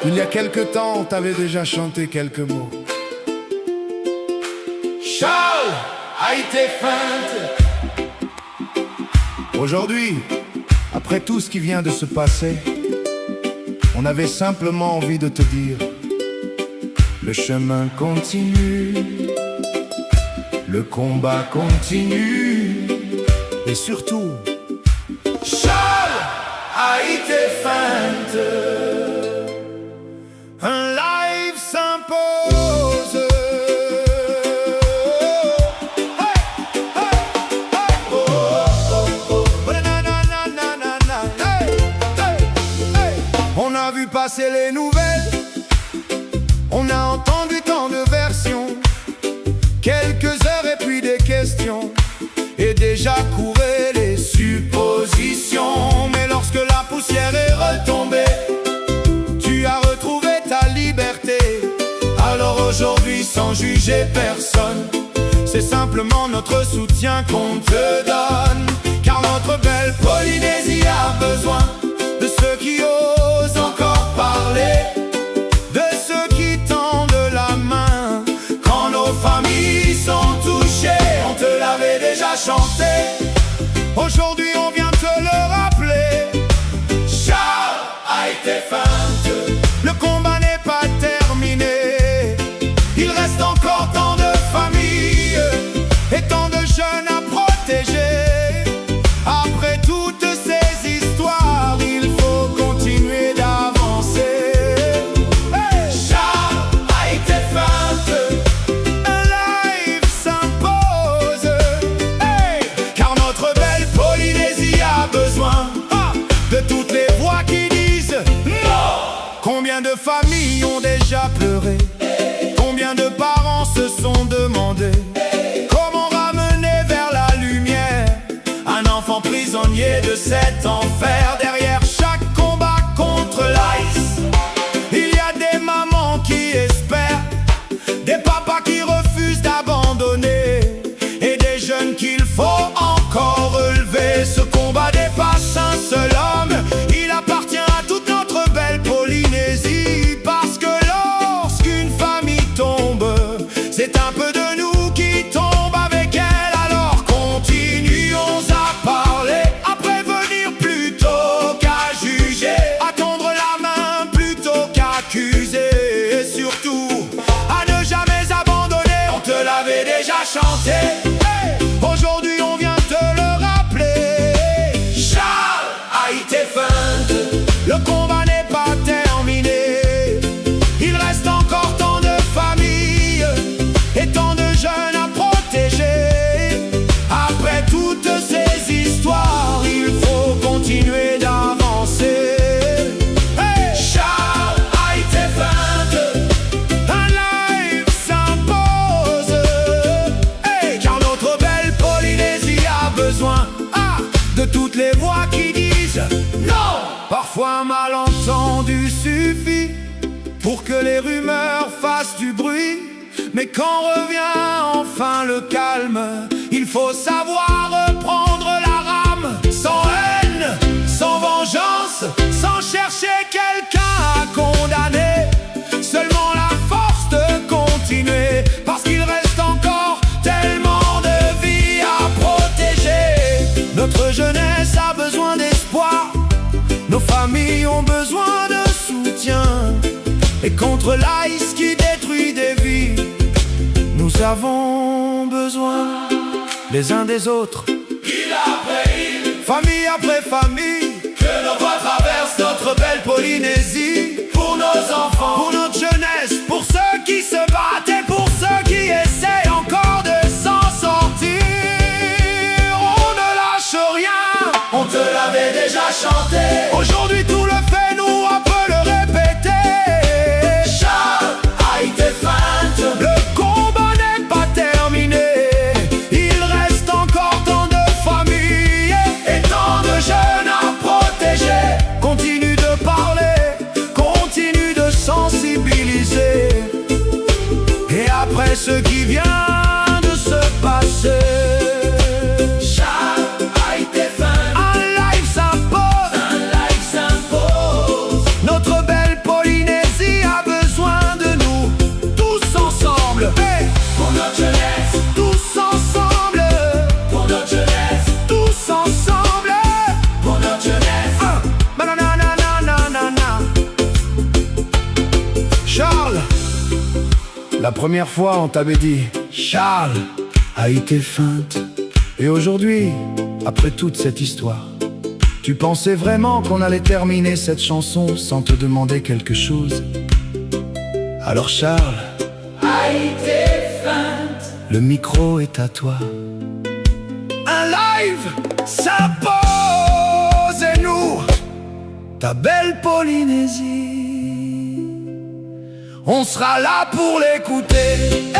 Il y a quelque temps, t'avais déjà chanté quelques mots. Charles a été feinte. Aujourd'hui, après tout ce qui vient de se passer, on avait simplement envie de te dire: le chemin continue, le combat continue, et surtout, Charles a été feinte. Un live s'impose. Hey, hey, hey. Oh, oh, oh, oh. Na, na, na, na, na, na. Hey, hey, hey. On a vu passer les nouvelles, on a entendu tant de versions, quelques heures et puis des questions, et déjà couraient les suppositions. Mais lorsque la poussière est retombée, tu as retrouvé ta liberté. Alors aujourd'hui, sans juger personne, c'est simplement notre soutien qu'on te donne. Car notre belle Polynésie a besoin de ceux qui osent encore parler, de ceux qui tendent la main quand nos familles sont touchées. On te l'avait déjà chanté, aujourd'hui on vient te le rappeler. Charles a été feinte. Le combat n'est pas terminé, il reste encore tant de familles et tant de jeunes à protéger. Après toutes ces histoires, il faut continuer d'avancer. Hey! Charles a été feinte. Un live s'impose. Hey! Car notre belle Polynésie a besoin de toutes les voix qui disent non. Combien de familles ont déjà pleuré? Combien de parents se sont demandé comment ramener vers la lumière un enfant prisonnier de cet enfer? Derrière chaque combat contre l'ICE, il y a des mamans qui espèrent, des papas qui refusent d'abandonner, et des jeunes qu'il faut encore relever. Ce combat dépasse un seul homme, il appartient à toute notre belle Polynésie. Parce que lorsqu'une famille tombe, c'est un peu de nous qui tombe avec elle. Alors continuons à parler, à prévenir plutôt qu'à juger, à tendre la main plutôt qu'accuser, et surtout à ne jamais abandonner. On te l'avait déjà chanté, hey! Aujourd'hui on vient te le rappeler. Charles a été feinte. Le combat n'est pas terminé, il reste encore tant de familles et tant de jeunes à protéger. Après toutes ces histoires, il faut continuer d'avancer. Hey! Charles a été feinte. Un live s'impose. Hey! Car notre belle Polynésie a besoin de toutes les voix qui disent non. Parfois un malentendu suffit pour que les rumeurs fassent du bruit. Mais quand revient enfin le calme, il faut savoir reprendre la rame. Sans haine, sans vengeance, sans chercher quelqu'un à condamner. Seulement la force de continuer, parce qu'il reste encore tellement de vies à protéger. Notre jeunesse a besoin d'espoir, nos familles ont besoin de soutien. Et contre l'ICE qui détruit des vies, nous avons besoin les uns des autres, Île après île, famille après famille, que nos voix traversent notre belle Polynésie. Pour nos enfants, pour notre jeunesse, pour ceux qui se battent et pour ceux qui essaient encore de s'en sortir. On ne lâche rien, on te l'avait déjà chanté. aujourd'hui tout le fait, nous on peut le répéter. Charles a été feinte. Le combat n'est pas terminé, il reste encore tant de familles Et tant de jeunes à protéger. Continue de parler, continue de sensibiliser. Et après ce qui vient de se passer, Charles a été feinte. un live s'impose. Un live s'impose. La première fois on t'avait dit Charles a été feinte. Et aujourd'hui, après toute cette histoire, tu pensais vraiment qu'on allait terminer cette chanson sans te demander quelque chose? Alors Charles a été feinte. Le micro est à toi. Un live s'impose et nous, ta belle Polynésie, on sera là pour l'écouter.